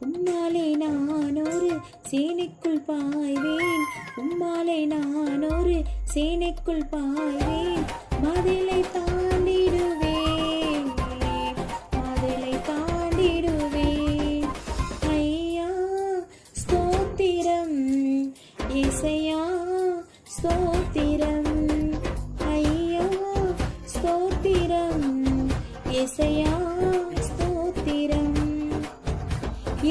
உம்மாலே நான் ஒரு சேனைக்குள் பாய்வேன், உம்மாலே நான் ஒரு சேனைக்குள் பாய்வேன், மதிலை தாண்டிடுவேன், மதிலை தாண்டிடுவேன். ஐயா ஸ்தோத்திரம், இசையா ஸ்தோத்திரம், ஐயா ஸ்தோத்திரம், இசையா ஸ்தோத்திரம்.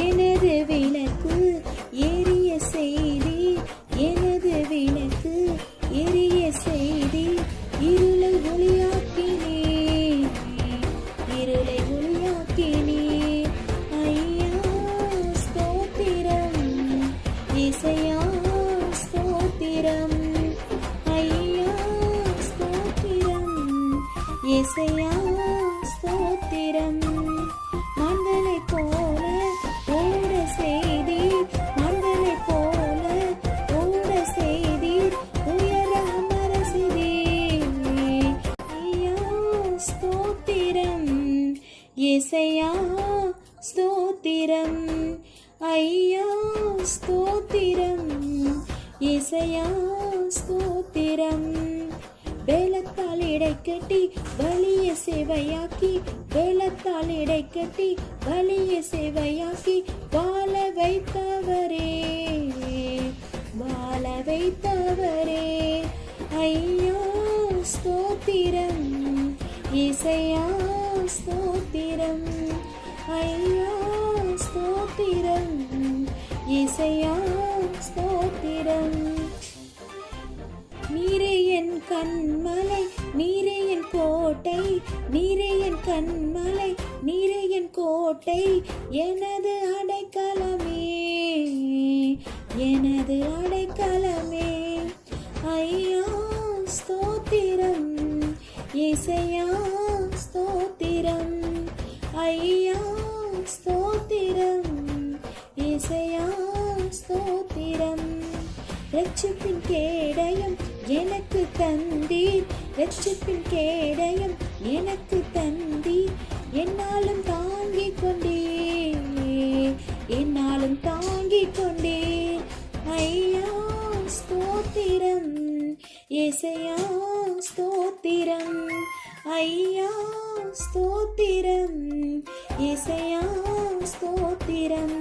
எனது விளக்கு எரிய செய்தி, எனது விளக்கு எரிய செய்தி, இருளை ஒளியாக்கினே, இருளை ஒளியாக்கினே. ஐயா ஸ்தோத்திரம், இசையா ஸ்தோத்திரம், ஐயா ஸ்தோத்திரம், இசையா ஸ்தோத்திரம். மான்களை போல ஓட செய்தீர், மான்களை போல ஓட செய்தீர், உயர அமர செய்தீர். ஐயா ஸ்தோத்திரம், இசையா ஸ்தோத்திரம், ஐயா ஸ்தோத்திரம், இசையா ஸ்தோத்திரம். வேலத்தால் இடைக்கட்டி வலிய சேவையாக்கி, வேலத்தால் இடைக்கட்டி வலிய சேவையாக்கி, வாழ வைத்தவரே, வாழ வைத்தவரே. ஐயா ஸ்தோத்திரம், இசையா ஸ்தோத்திரம், ஐயா ஸ்தோத்திரம், இசையா ஸ்தோத்திரம். நீரே என் கண்மலை, நீரே என் கோட்டை, நீரே என் கண்மலை, நீரே என் கோட்டை, எனது அடைக்கலமே, எனது அடைக்கலமே. ஐயா ஸ்தோத்திரம், இசையா ஸ்தோத்திரம், ஐயா ஸ்தோத்திரம், இசையா ஸ்தோத்திரம். ரட்சிப்பின் கேடயம் எனக்கு தந்தீர், ரட்சிப்பின் கேடயம் எனக்கு தந்தீர், என்னாலும் தாங்கிக் கொண்டீர், என்னாலும் தாங்கிக் கொண்டீர். ஐயா ஸ்தோத்திரம், இசையா ஸ்தோத்திரம், ஐயா ஸ்தோத்திரம், இசையா ஸ்தோத்திரம்.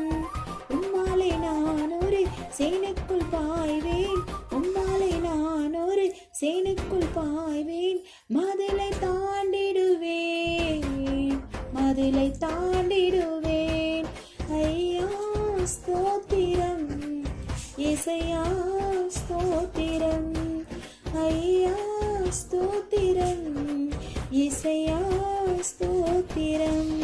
உம்மாலே நான் ஒரு சேனைக்குள் பாய்வேன், உம்மாலே நான் ஒரு சேனைக்குள் பாய்வேன், மதிலை தாண்டிடுவேன், மதிலை தாண்டிடுவேன். ஐயா ஸ்தோத்திரம், இசையா ஸ்தோத்திரம், ஐயா ஸ்தோத்திரம், இசையா ஸ்தோத்திரம்.